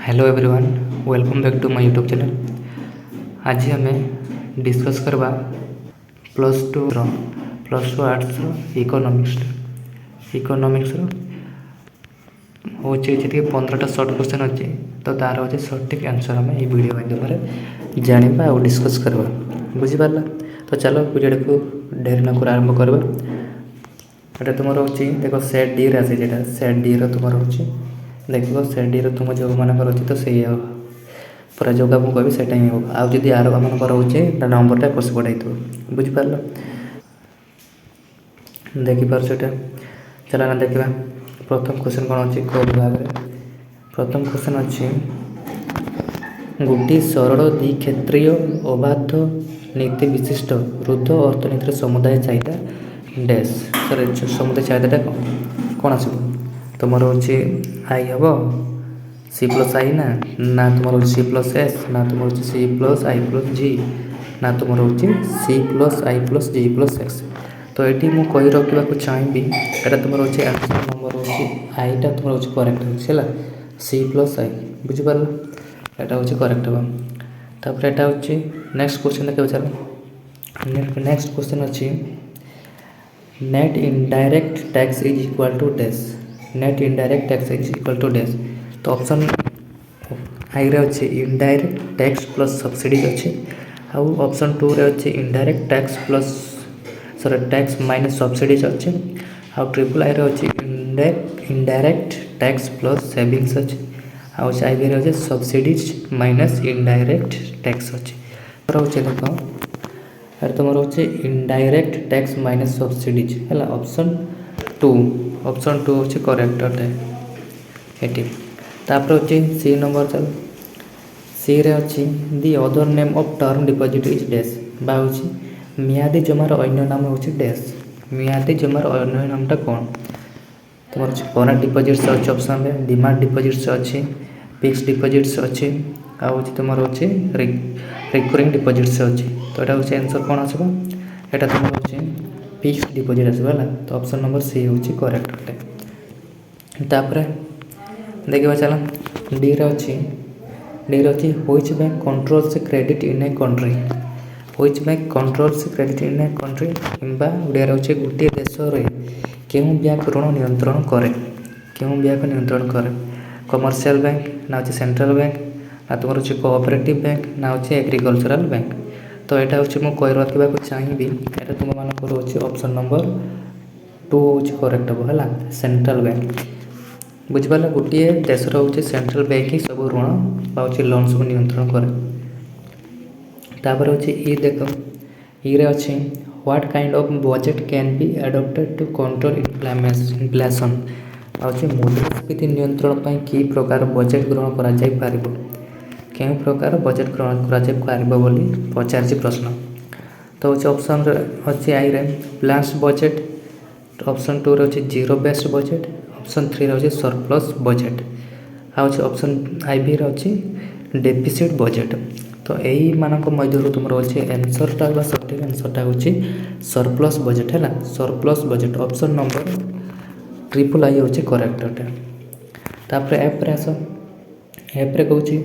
Hello everyone, welcome back to my YouTube channel. आज हमें discuss करवा प्लस टू आर्ट्स इकोनॉमिक्स हूँ जी 15टा shirt question अच्छे तो तार हूँ सठिक आंसर आम ये वीडियो माध्यम जाना और डिस्कस करवा बुझीपारा। तो चलो वीडियो को ढेर न कर आरंभ करवा। ये तुम हूँ देख सेट डी आसी सेट डी तुम हूँ देख सेट डी तुम जो मानकर अच्छे तो सही पूरा जोगा मुझे कहि से ही हम आदि आर मानकर रोचे नंबरटा एपट सेपट होता बुझीपार देखिपार चल ना देखा। प्रथम क्वेश्चन कौन अच्छी क विभाग प्रथम क्वेश्चन अच्छी गोटे सरल द्विक्षेत्रीय अबाध नीति विशिष्ट रुद्ध अर्थनीतिर समुदाय चाहिदा डैश सर समुदाय चाहिदाटा कौन आस तुम हूँ आई हम सी प्लस आई ना तुम हूँ सी प्लस एस ना तुम हूँ सी प्लस आई प्लस जी ना तुम हूँ सी प्लस आई प्लस जी प्लस एक्स। तो ये मुझे कही रखा चाहिए यहाँ तुम हूँ आंसर नंबर हूँ आईटा तुम हूँ करेक्ट है सी प्लस आई बुझीपार यहाँ हूँ करेक्ट हम। तापर यहाँ हूँ नेक्स्ट क्वेश्चन देखा चलो। नेक्स्ट क्वेश्चन अच्छी net indirect tax is equal to dash net indirect tax is equal to dash. तो ऑप्शन आई रे अच्छे इनडायरेक्ट टैक्स प्लस सब्सिडीज अच्छे आउ ऑप्शन टू रे अच्छे indirect tax plus sorry tax minus subsidies अच्छे आउ ट्रिपल आई रे अच्छे इनडायरेक्ट टैक्स प्लस सेविंग्स अच्छे आउ आई बी रे अच्छे सब्सिडीज माइनस इनडायरेक्ट टैक्स अच्छे रोचे देख यार तुम रोचे इनडायरेक्ट टैक्स माइनस सब्सिडीज है ऑप्शन टू हूँ करेक्ट अटे ये तापर हूँ सी नंबर चल सी रे अच्छी the other name of term deposit is dash बा हूँ मियादी जमार अन्य नाम हूँ डैश मियादी जमार अन्य नामटा कौन तुम करंट डिपॉजिट्स अच्छे ऑप्शन में डिमांड डिपॉजिट्स अच्छे फिक्स डिपॉजिट्स अच्छे आउ तुम हूँ रिकरिंग डिपॉजिट्स अच्छे। तो यहाँ हूँ आंसर कौन आसो यहाँ तुम हूँ फिक्स डिपॉजिट आसो है। तो ऑप्शन नंबर सी हूँ करेक्ट अटे। तापर देखा चल डी रे अच्छी which bank controls credit in a country which bank controls credit in a country किंबा ओडिया अच्छे गोटे देश केउं बैंक ऋण नियंत्रण करे केउं बैंक नियंत्रण करे कमर्शियल बैंक ना अच्छे सेंट्रल बैंक ना तुम अच्छे कोऑपरेटिव बैंक ना अच्छे एग्रीकल्चरल बैंक। तो यहाँ हूँ मुझे कही रखा चाहिए यहाँ तुम मानकर अच्छे ऑप्शन नंबर टू हूँ करेक्ट हम है सेंट्रल बैंक बुझीपार गोटे देशर हूँ सेंट्रल बैंक ही सब ऋण लोन सब नियंत्रण करे। तापर हूँ ई देख ई रे अच्छे what kind of budget can be adopted to control inflation हूँ मुद्रास्फीति नियंत्रण पर कि प्रकार बजेट ग्रहण कर केउं प्रकार बजेट ग्रहण कर पचार प्रश्न। तो हूँ ऑप्शन अच्छे आई रे प्लान्स बजेट ऑप्शन टू रे अच्छे zero based budget option three रे अच्छे सरप्लस बजेट आउ ऑप्शन आई बी रे अच्छे डेफिसिट बजेट। तो यही मानक मध्य तुम अच्छे आंसरटा सठिक आंसरटा हूँ सरप्लस बजेट है surplus budget option number triple I हूँ करेक्ट अटे। तापर एप्रे आस एप्रे कहूँ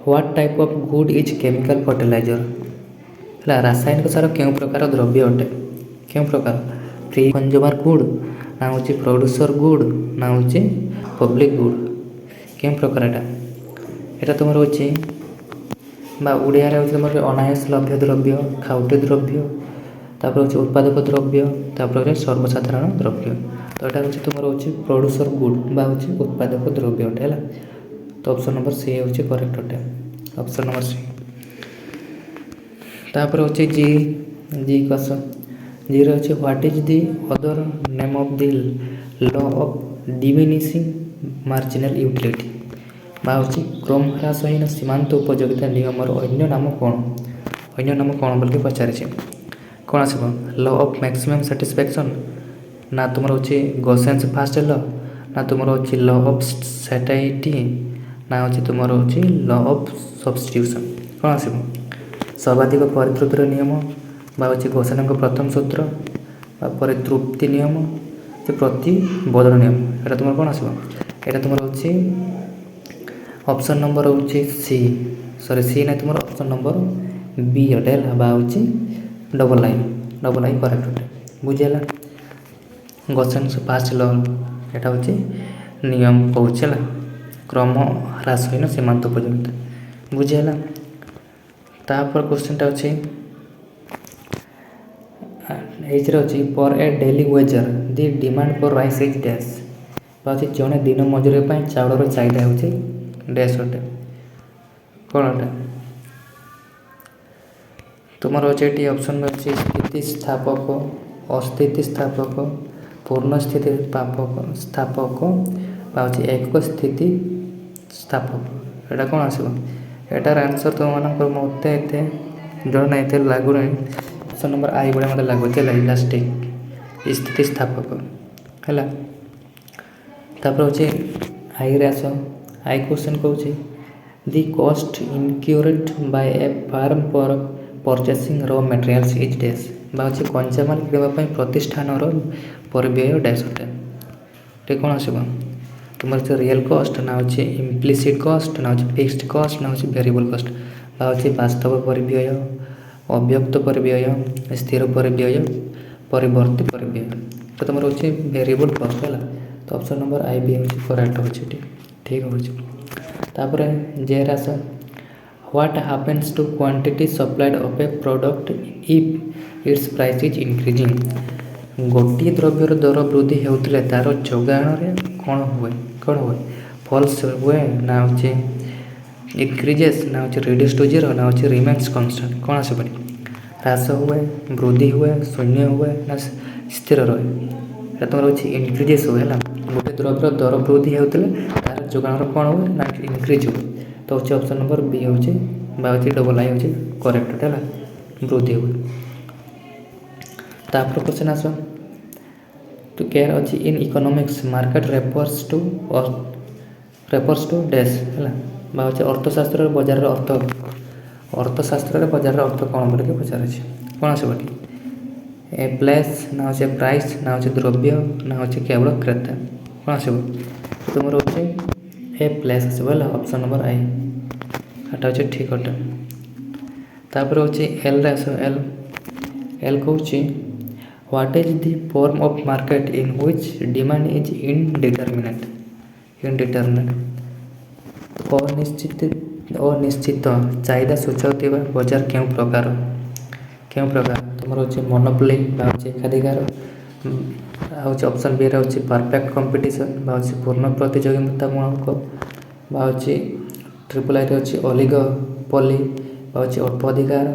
what type of good is chemical fertiliser है रासायनिक सार क्यों प्रकार द्रव्य अटे क्यों प्रकार प्री कंज्यूमर गुड ना हूँ प्रोड्यूसर गुड ना हूँ पब्लिक गुड क्यों प्रकार यहाँ तुम हूँ ओडिया तुम अनायासलभ्य द्रव्य खाउटी द्रव्य तापर हूँ उत्पादक द्रव्य तापर सर्वसाधारण द्रव्य। तो यहाँ हूँ तुम हूँ प्रोड्यूसर गुड बा हूँ उत्पादक द्रव्य अटे है। तो ऑप्शन नंबर सी हूँ करेक्ट अटे ऑप्शन नंबर सी। तापर हूँ जी कस जी रे अच्छे what is the other name of the law of diminishing marginal utility बा हूँ क्रम ह्रासहीन सीमांत उपयोगिता नियमर अन्य नाम कौन बोल पचारे कौन आस लॉ ऑफ मैक्सिमम सैटिस्फैक्शन ना तुम हूँ गोसेंस फास्ट लॉ ना तुम हूँ लॉ ऑफ सैटाइटी ना हूँ तुम हूँ लॉ ऑफ सब्स्टिट्यूशन कौन आस सर्वाधिक परितृप्तिर नियम बा हूँ घोषणा प्रथम सूत्र परितृप्ति नियम प्रति बदल नियम यहाँ तुम कौन आस यहाँ तुम हूँ ଅପସନ୍ ନମ୍ବର ହେଉଛି ସି ନାହିଁ ତୁମର ଅପସନ୍ ନମ୍ବର ବି ଅଟେ ହେଲା ବା ହେଉଛି ଡବଲ୍ ଆଇ କରେକ୍ଟ ଅଟେ ବୁଝିହେଲା। ଗସେନ୍ସ ଫାର୍ଷ୍ଟ ଲ ଏଇଟା ହେଉଛି ନିୟମ କହୁଛି ହେଲା କ୍ରମ ହ୍ରାସହୀନ ସୀମାନ୍ତ ଉପଯୋଗିତା ବୁଝିହେଲା। ତାପରେ କ୍ୱେଶ୍ଚିନ୍ଟା ଅଛି ଏଇଥିରେ ଅଛି for a daily wager the demand for rice is dash ବା ଅଛି ଜଣେ ଦିନ ମଜୁରୀ ପାଇଁ ଚାଉଳର ଚାହିଦା ହେଉଛି ଡ୍ୟାସ୍ ଅଟେ କ'ଣ ଅଟେ ତୁମର ଅଛି ଏଠି ଅପସନ୍ ଅଛି ସ୍ଥିତିସ୍ଥାପକ ଅସ୍ଥିତିସ୍ଥାପକ ପୂର୍ଣ୍ଣ ସ୍ଥିତିସ୍ଥାପକ ବା ହେଉଛି ଏକକ ସ୍ଥିତିସ୍ଥାପକ ଏଇଟା କ'ଣ ଆସିବ ଏଟାର ଆନ୍ସର୍ ତୁମମାନଙ୍କର ମୋତେ ଏତେ ଜଣା ନାହିଁ ଏତେ ଲାଗୁନାହିଁ ଅପସନ୍ ନମ୍ବର ଆଇ ଭଳିଆ ମୋତେ ଲାଗୁଛି ହେଲା ଇଲାଷ୍ଟିକ୍ ସ୍ଥିତିସ୍ଥାପକ ହେଲା। ତାପରେ ହେଉଛି ଆଇରେ ଆସ ଆଇ କ୍ୱେଶ୍ଚନ୍ କହୁଛି ଦି କଷ୍ଟ ଇନକ୍ୟୁରେଟ୍ ବାଇ ଏ ଫାର୍ମ ଫର୍ ପରଚେସିଂ ର ମେଟେରିଆଲ୍ସ ଇଜ୍ ଡ୍ୟାସ୍ ବା ହେଉଛି କଞ୍ଚାମାଲ କିଣିବା ପାଇଁ ପ୍ରତିଷ୍ଠାନର ପରିବ୍ୟୟ ଡ୍ୟାସ୍ ଅଟେ ଟିକେ କ'ଣ ଆସିବ ତୁମର ହେଉଛି ରିଏଲ୍ କଷ୍ଟ ନା ହେଉଛି ଇମ୍ପ୍ଲିସିଟ୍ କଷ୍ଟ ନା ହେଉଛି ଫିକ୍ସଡ୍ କଷ୍ଟ ନା ହେଉଛି ଭେରିଏବଲ୍ କଷ୍ଟ ବା ହେଉଛି ବାସ୍ତବ ପରିବ୍ୟୟ ଅବ୍ୟକ୍ତ ପରିବ୍ୟୟ ସ୍ଥିର ପରିବ୍ୟୟ ପରିବର୍ତ୍ତୀ ପରିବ୍ୟୟ ତ ତୁମର ହେଉଛି ଭେରିଏବଲ୍ କଷ୍ଟ ହେଲା ତ ଅପସନ୍ ନମ୍ବର ଆଇ ବି ହେଉଛି କରେକ୍ଟ ହେଉଛି ଏଠି ଠିକ୍ ହେଉଛି। ତାପରେ ଜେରେ ଆସ what happens to quantity supplied of a product if its price is increasing ଗୋଟିଏ ଦ୍ରବ୍ୟର ଦର ବୃଦ୍ଧି ହେଉଥିଲେ ତା'ର ଯୋଗାଣରେ କ'ଣ ହୁଏ ଫଲ୍ସ ହୁଏ ନା ହେଉଛି ଇନକ୍ରିଜେସ୍ ନା ହେଉଛି ରିଡ୍ୟୁସ୍ ଟୁ ଜିରୋ ନା ହେଉଛି ରିମେନ୍ସ କନଷ୍ଟାଣ୍ଟ କ'ଣ ଆସିବନି ହ୍ରାସ ହୁଏ ବୃଦ୍ଧି ହୁଏ ଶୂନ୍ୟ ହୁଏ ନା ସ୍ଥିର ରହେ এটা তোমার হচ্ছে ইনক্রিজেস ହୁଏ ହେଲା ଗୋଟେ ଦ୍ରବ୍ୟର ଦର ବୃଦ୍ଧି ହେଉଥିଲେ ତା'ର ଯୋଗାଣର କ'ଣ ହୁଏ ନା ଇନକ୍ରିଜ୍ ହୁଏ ତ ହେଉଛି ଅପସନ୍ ନମ୍ବର ବି ହେଉଛି ବା ହେଉଛି ଡବଲ୍ ଆଇ ହେଉଛି କରେକ୍ଟ ହେଲା ବୃଦ୍ଧି ହୁଏ। ତାପରେ କ୍ୱେଶ୍ଚନ୍ ଆସ ଟୁ କେୟାର ଅଛି in economics market refers two dash ହେଲା ବା ହେଉଛି ଅର୍ଥଶାସ୍ତ୍ରରେ ବଜାରର ଅର୍ଥଶାସ୍ତ୍ରରେ ବଜାରର ଅର୍ଥ କ'ଣ ବୋଲିକି ପଚାରୁଛି କ'ଣ ଆସିବ ଏଠି ଏ ପ୍ଲେସ୍ ନା ହେଉଛି ପ୍ରାଇସ୍ ନା ହେଉଛି ଦ୍ରବ୍ୟ ନା ହେଉଛି କେବଳ କ୍ରେତା କ'ଣ ଆସିବ ତୁମର ହେଉଛି ଏ ପ୍ଲେସ୍ ଆସିବ ହେଲା ଅପସନ୍ ନମ୍ବର ଆଇ ଏଟା ହେଉଛି ଠିକ୍ ଅଟେ। ତାପରେ ହେଉଛି ଏଲ୍ରେ ଆସିବ ଏଲ୍ କହୁଛି what is the form of market in which demand is indeterminate ଅନିଶ୍ଚିତ ଚାହିଦା ସୂଚାଉଥିବା ବଜାର କେଉଁ ପ୍ରକାର ତୁମର ହେଉଛି ମୋନୋପୋଲି ବା ହେଉଛି ଏକାଧିକାର ହେଉଛି ଅପସନ୍ ବିରେ ହେଉଛି ପରଫେକ୍ଟ କମ୍ପିଟିସନ୍ ବା ହେଉଛି ପୂର୍ଣ୍ଣ ପ୍ରତିଯୋଗିତାମୂଳକ ବା ହେଉଛି ଟ୍ରିପଲ୍ ଆଇରେ ହେଉଛି ଅଲିଗୋପୋଲି ବା ହେଉଛି ଅଳ୍ପ ଅଧିକାର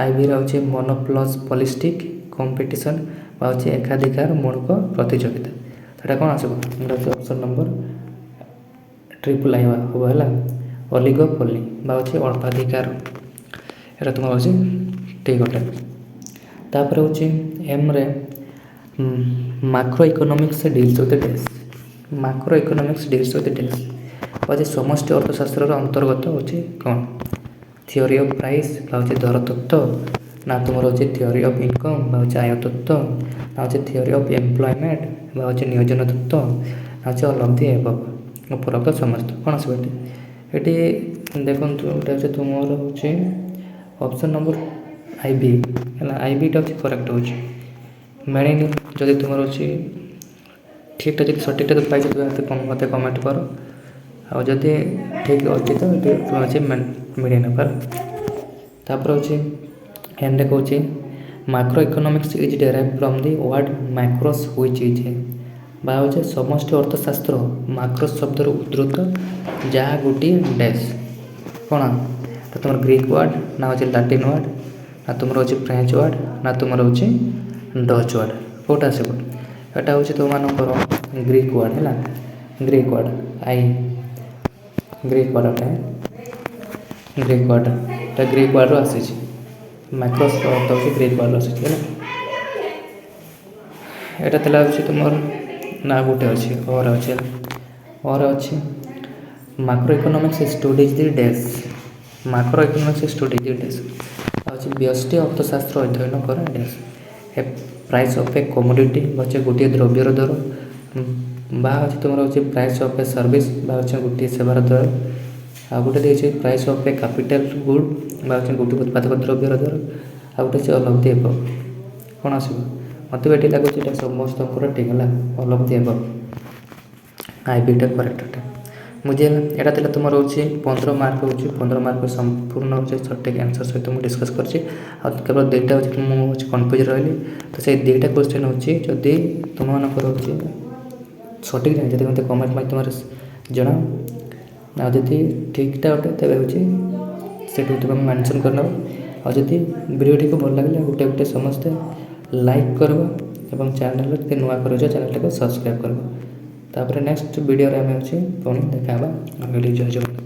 ଆଇବିରେ ହେଉଛି ମୋନୋପ୍ଲସ୍ ପଲିଷ୍ଟିକ୍ କମ୍ପିଟିସନ୍ ବା ହେଉଛି ଏକାଧିକାର ମୂଳକ ପ୍ରତିଯୋଗିତା ସେଇଟା କ'ଣ ଆସିବ ଏଇଟା ହେଉଛି ଅପସନ୍ ନମ୍ବର ଟ୍ରିପଲ୍ ଆଇ ହେବ ହେଲା ଅଲିଗୋପୋଲି ବା ହେଉଛି ଅଳ୍ପାଧିକାର ଏଇଟା ତୁମର ହେଉଛି ଠିକ୍ ଅଟେ। ତାପରେ ହେଉଛି ଏମ୍ରେ macroeconomics deals with dash ହେଉଛି ସମଷ୍ଟି ଅର୍ଥଶାସ୍ତ୍ରର ଅନ୍ତର୍ଗତ ହେଉଛି କ'ଣ ଥିଓରି ଅଫ୍ ପ୍ରାଇସ୍ ବା ହେଉଛି ଦର ତତ୍ତ୍ୱ ନା ତୁମର ହେଉଛି ଥିଓରି ଅଫ୍ ଇନକମ୍ ବା ହେଉଛି ଆୟ ତତ୍ତ୍ୱ ନା ହେଉଛି ଥିଓରି ଅଫ୍ ଏମ୍ପ୍ଲୟମେଣ୍ଟ ବା ହେଉଛି ନିୟୋଜନ ତତ୍ତ୍ୱ ନା ହେଉଛି ଅଲ୍ ଅଫ୍ ଦି ଏବଭ୍ ଉପରୋକ୍ତ ସମସ୍ତ କ'ଣ ଆସିବ ଏଠି ଦେଖନ୍ତୁ ଏଇଟା ହେଉଛି ତୁମର ହେଉଛି ଅପସନ୍ ନମ୍ବର ଆଇ ବି ହେଲା ଆଇ ବିଟା ହେଉଛି କରେକ୍ଟ ହେଉଛି ମିଳିନି ଯଦି ତୁମର ଅଛି ଠିକ୍ଟା ଯଦି ସଠିକ୍ଟା ଯଦି ପାଇଛ ମୋତେ କମେଣ୍ଟ କର ଆଉ ଯଦି ଠିକ୍ ଅଛି ତ ତୁମେ ଅଛି ମିଳିନପାର। ତାପରେ ହେଉଛି ଏଣ୍ଡରେ କହୁଛି macroeconomics is derive from the word macros which is ବା ହେଉଛି ସମଷ୍ଟି ଅର୍ଥଶାସ୍ତ୍ର ମାକ୍ରୋସ୍ ଶବ୍ଦରୁ ଉଦ୍ଧୃତ ଯାହା ଗୋଟିଏ ଡ୍ୟାସ୍ କ'ଣ ତ ତୁମର ଗ୍ରୀକ୍ ୱାର୍ଡ଼ ନା ହେଉଛି ଲାଟିନ୍ ୱାର୍ଡ଼ ନା ତୁମର ହେଉଛି ଫ୍ରେଞ୍ଚ ୱାର୍ଡ଼ ନା ତୁମର ହେଉଛି ଡଚ୍ ୱାର୍ଡ଼ କେଉଁଟା ଆସିବ ଏଇଟା ହେଉଛି ତୁମମାନଙ୍କର ଗ୍ରୀକ୍ ୱାର୍ଡ଼ ହେଲା ଗ୍ରୀକ୍ ୱାର୍ଡ଼ ଗ୍ରୀକ୍ ୱାର୍ଡ଼ଟା ଏଇଟା ଗ୍ରୀକ୍ ୱାର୍ଡ଼ରୁ ଆସିଛି ମାକ୍ରୋସ୍ ଅର୍ଥ ହେଉଛି ଗ୍ରୀକ୍ ୱାର୍ଡ଼ରୁ ଆସିଛି ହେଲା ଏଇଟା ଥିଲା ହେଉଛି ତୁମର ନା ଗୋଟେ ଅଛି ଅରେ ଅଛି ମାକ୍ରୋ ଇକୋନୋମିକ୍ସ ଷ୍ଟଡିଜ୍ ଦି ଡ୍ୟାସ୍ ହେଉଛି ବ୍ୟଷ୍ଟି ଅର୍ଥଶାସ୍ତ୍ର ଅଧ୍ୟୟନ କରେ dash A price of A commodity ହେଉଛି ଗୋଟିଏ ଦ୍ରବ୍ୟର ଦର ବା ଅଛି ତୁମର ହେଉଛି ପ୍ରାଇସ୍ ଅଫ୍ ଏ ସର୍ଭିସ୍ ବା ହେଉଛି ଗୋଟିଏ ସେବାର ଦର। ଆଉ ଗୋଟେ ଦେଇଛି price of A capital good ବା ହେଉଛି ଗୋଟିଏ ଉତ୍ପାଦକ ଦ୍ରବ୍ୟର ଦର। ଆଉ ଗୋଟେ ଅଛି ଅଲ୍ ଅଫ୍ ଦି ଏବଭ୍। କ'ଣ ଆସିବ? ମୋତେ ବି ଏଠି ଲାଗୁଛି ଏଇଟା ସମସ୍ତଙ୍କର ଠିକ୍ ହେଲା, ଅଲ୍ ଅଫ୍ ଦି ଏବଭ୍। ଆଇବିଟା କରେକ୍ଟଟା ବୁଝିହେଲା। ଏଇଟା ଥିଲା ତୁମର ହେଉଛି 15 ମାର୍କ ହେଉଛି 15 ମାର୍କ ସମ୍ପୂର୍ଣ୍ଣ ହେଉଛି ସଠିକ୍ ଆନ୍ସର୍ ସହିତ ମୁଁ ଡିସ୍କସ୍ କରିଛି। ଆଉ କେବଳ ଦୁଇଟା ହେଉଛି ମୁଁ ହେଉଛି କନଫ୍ୟୁଜ୍ ରହିଲି। ତ ସେଇ ଦୁଇଟା କ୍ୱେଶ୍ଚନ୍ ହେଉଛି ଯଦି ତୁମମାନଙ୍କର ହେଉଛି ସଠିକ୍ ଜାଣି ଯଦି ମୋତେ କମେଣ୍ଟ ପାଇଁ ତୁମର ଜଣାଅ। ଆଉ ଯଦି ଠିକ୍ଟା ଅଟେ ତେବେ ହେଉଛି ସେଠୁ ତୁମେ ମେନସନ୍ କରିନେବ। ଆଉ ଯଦି ଭିଡ଼ିଓଟିକୁ ଭଲ ଲାଗିଲେ ଗୋଟେ ସମସ୍ତେ ଲାଇକ୍ କରିବ ଏବଂ ଚ୍ୟାନେଲ୍ ଯଦି ନୂଆ କରୁଛ ଚ୍ୟାନେଲ୍ଟାକୁ ସବସ୍କ୍ରାଇବ୍ କରିବ। ତାପରେ ନେକ୍ସଟ ଭିଡ଼ିଓରେ ଆମେ ହେଉଛି ପୁଣି ଦେଖା ହେବା। ଜୟ ଜଗନ୍ନାଥ।